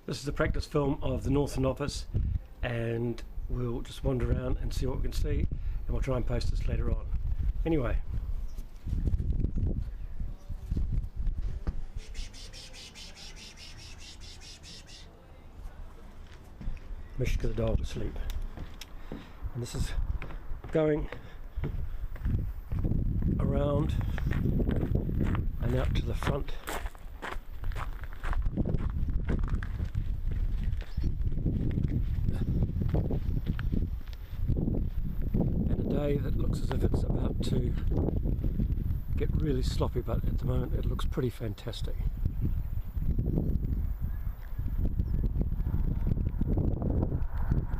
This is a practice film of the Northern Office, and we'll just wander around and see what we can see, and we'll try and post this later on. Anyway. Mishka the dog asleep. And this is going around and out to the front. That looks as if it's about to get really sloppy, but at the moment it looks pretty fantastic.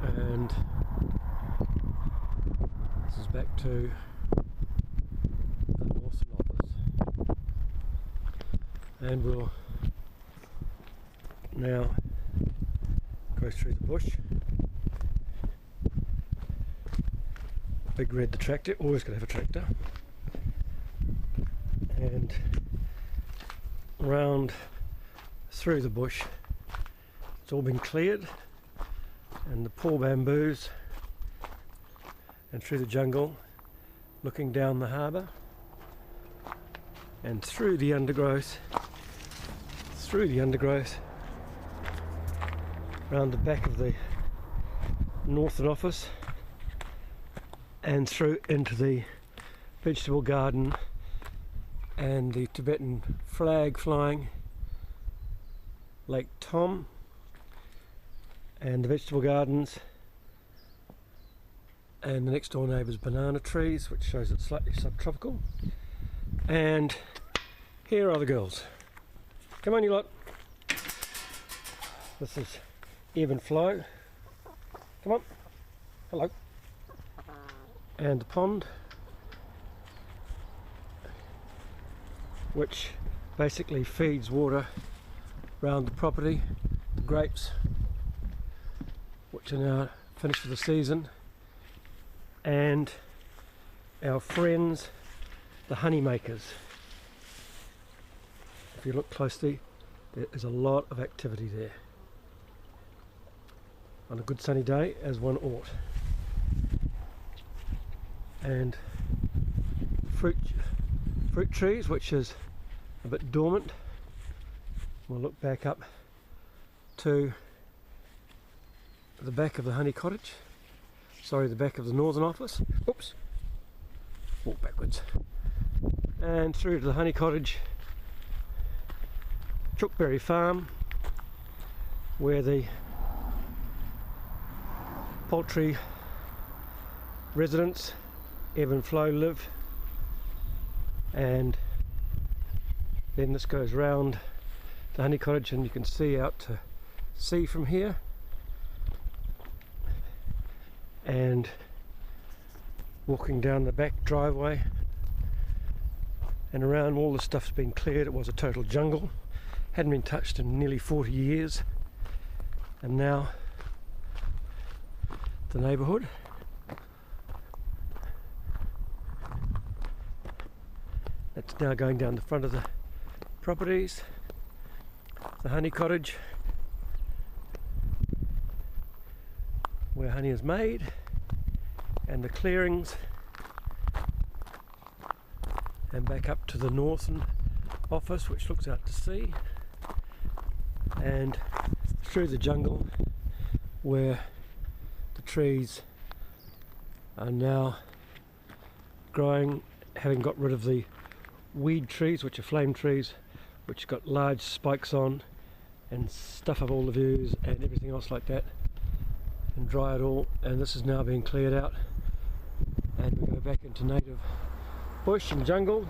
And this is back to the Northern Office, and we'll now go through the bush. Big Red the tractor, always going to have a tractor, and round through the bush. It's all been cleared, and the poor bamboos, and through the jungle, looking down the harbour, and through the undergrowth, round the back of the Northern Office, and through into the vegetable garden and the Tibetan flag flying, Lake Tom, and the vegetable gardens, and the next door neighbour's banana trees, which shows it's slightly subtropical. And here are the girls. Come on, you lot. This is ebb and flow. Come on. Hello. And the pond, which basically feeds water around the property, the grapes, which are now finished for the season, and our friends the honey makers. If you look closely, there is a lot of activity there on a good sunny day, as one ought. And fruit trees, which is a bit dormant. We'll look back up to the back of the honey cottage, sorry, the back of the Northern Office. Oops, walk backwards, and through to the honey cottage, Chookberry Farm, where the poultry residents ebb and flow live. And then this goes round the honey cottage, and you can see out to sea from here, and walking down the back driveway and around, all the stuff's been cleared. It was a total jungle, hadn't been touched in nearly 40 years, and now the neighbourhood. That's now going down the front of the properties, the honey cottage, where honey is made, and the clearings, and back up to the Northern Office, which looks out to sea, and through the jungle, where the trees are now growing, having got rid of the weed trees, which are flame trees, which got large spikes on and stuff up all the views and everything else like that, and dry it all. And this is now being cleared out, and we go back into native bush and jungle,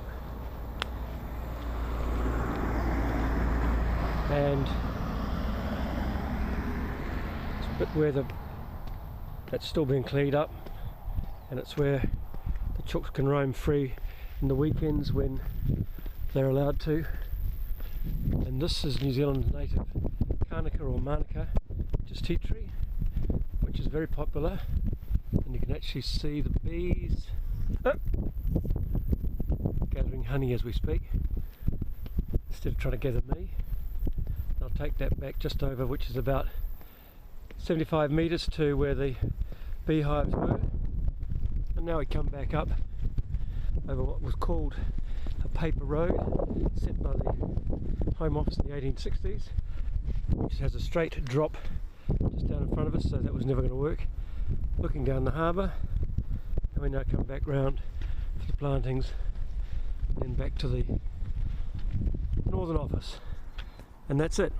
and it's a bit where that's still being cleared up, and it's where the chooks can roam free in the weekends when they're allowed to. And this is New Zealand's native Kānaka or Mānuka, which is tea tree, which is very popular, and you can actually see the bees gathering honey as we speak, instead of trying to gather me. They'll take that back just over, which is about 75 metres to where the beehives were. And now we come back up over what was called a paper road set by the Home Office in the 1860s, which has a straight drop just down in front of us, so that was never going to work. Looking down the harbour, and we now come back round for the plantings, and then back to the Northern Office, and that's it.